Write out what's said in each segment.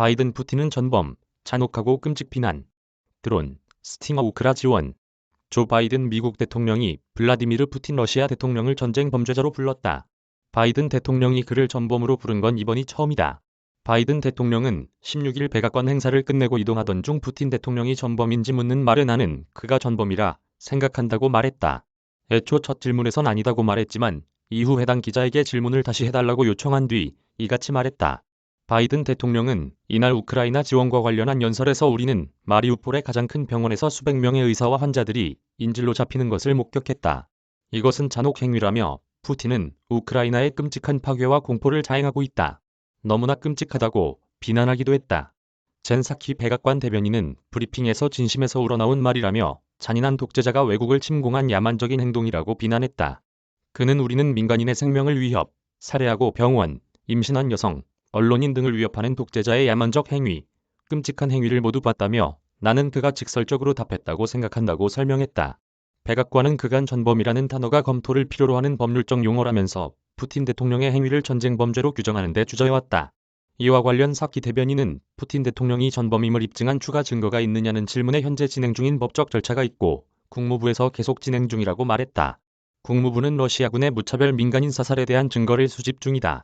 바이든 푸틴은 전범, 잔혹하고 끔찍 비난. 드론, 스팅어 우크라 지원. 조 바이든 미국 대통령이 블라디미르 푸틴 러시아 대통령을 전쟁 범죄자로 불렀다. 바이든 대통령이 그를 전범으로 부른 건 이번이 처음이다. 바이든 대통령은 16일 백악관 행사를 끝내고 이동하던 중 푸틴 대통령이 전범인지 묻는 말에 나는 그가 전범이라 생각한다고 말했다. 애초 첫 질문에선 아니다고 말했지만 이후 해당 기자에게 질문을 다시 해달라고 요청한 뒤 이같이 말했다. 바이든 대통령은 이날 우크라이나 지원과 관련한 연설에서 우리는 마리우폴의 가장 큰 병원에서 수백 명의 의사와 환자들이 인질로 잡히는 것을 목격했다. 이것은 잔혹 행위라며 푸틴은 우크라이나의 끔찍한 파괴와 공포를 자행하고 있다. 너무나 끔찍하다고 비난하기도 했다. 젠 사키 백악관 대변인은 브리핑에서 진심에서 우러나온 말이라며 잔인한 독재자가 외국을 침공한 야만적인 행동이라고 비난했다. 그는 우리는 민간인의 생명을 위협, 살해하고 병원, 임신한 여성, 언론인 등을 위협하는 독재자의 야만적 행위, 끔찍한 행위를 모두 봤다며 나는 그가 직설적으로 답했다고 생각한다고 설명했다. 백악관은 그간 전범이라는 단어가 검토를 필요로 하는 법률적 용어라면서 푸틴 대통령의 행위를 전쟁 범죄로 규정하는 데 주저해왔다. 이와 관련 사키 대변인은 푸틴 대통령이 전범임을 입증한 추가 증거가 있느냐는 질문에 현재 진행 중인 법적 절차가 있고 국무부에서 계속 진행 중이라고 말했다. 국무부는 러시아군의 무차별 민간인 사살에 대한 증거를 수집 중이다.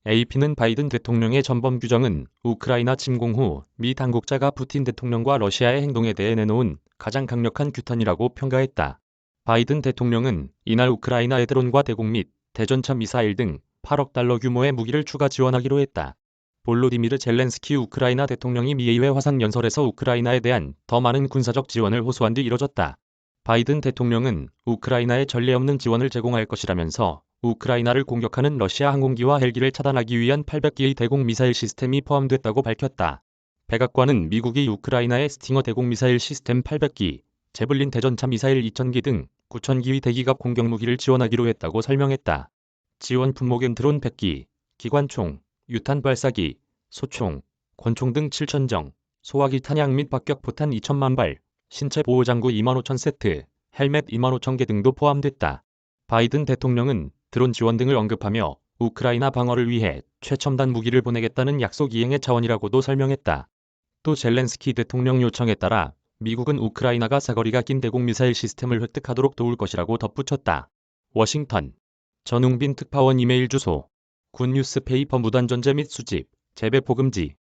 AP는 바이든 대통령의 전범 규정은 우크라이나 침공 후 미 당국자가 푸틴 대통령과 러시아의 행동에 대해 내놓은 가장 강력한 규탄이라고 평가했다. 바이든 대통령은 이날 우크라이나에 드론과 대공 및 대전차 미사일 등 8억 달러 규모의 무기를 추가 지원하기로 했다. 볼로디미르 젤렌스키 우크라이나 대통령이 미의회 화상 연설에서 우크라이나에 대한 더 많은 군사적 지원을 호소한 뒤 이뤄졌다. 바이든 대통령은 우크라이나에 전례 없는 지원을 제공할 것이라면서 우크라이나를 공격하는 러시아 항공기와 헬기를 차단하기 위한 800기의 대공 미사일 시스템이 포함됐다고 밝혔다. 백악관은 미국이 우크라이나의 스팅어 대공 미사일 시스템 800기, 제블린 대전차 미사일 2000기 등 9000기의 대기갑 공격무기를 지원하기로 했다고 설명했다. 지원 품목은 드론 100기, 기관총, 유탄 발사기, 소총, 권총 등 7000정, 소화기 탄약 및 박격포탄 2000만 발, 신체 보호장구 25000 세트, 헬멧 25000개 등도 포함됐다. 바이든 대통령은 드론 지원 등을 언급하며 우크라이나 방어를 위해 최첨단 무기를 보내겠다는 약속 이행의 차원이라고도 설명했다. 또 젤렌스키 대통령 요청에 따라 미국은 우크라이나가 사거리가 긴 대공 미사일 시스템을 획득하도록 도울 것이라고 덧붙였다. 워싱턴 전웅빈 특파원 이메일 주소 군 뉴스페이퍼 무단 전제 및 수집, 재배포 금지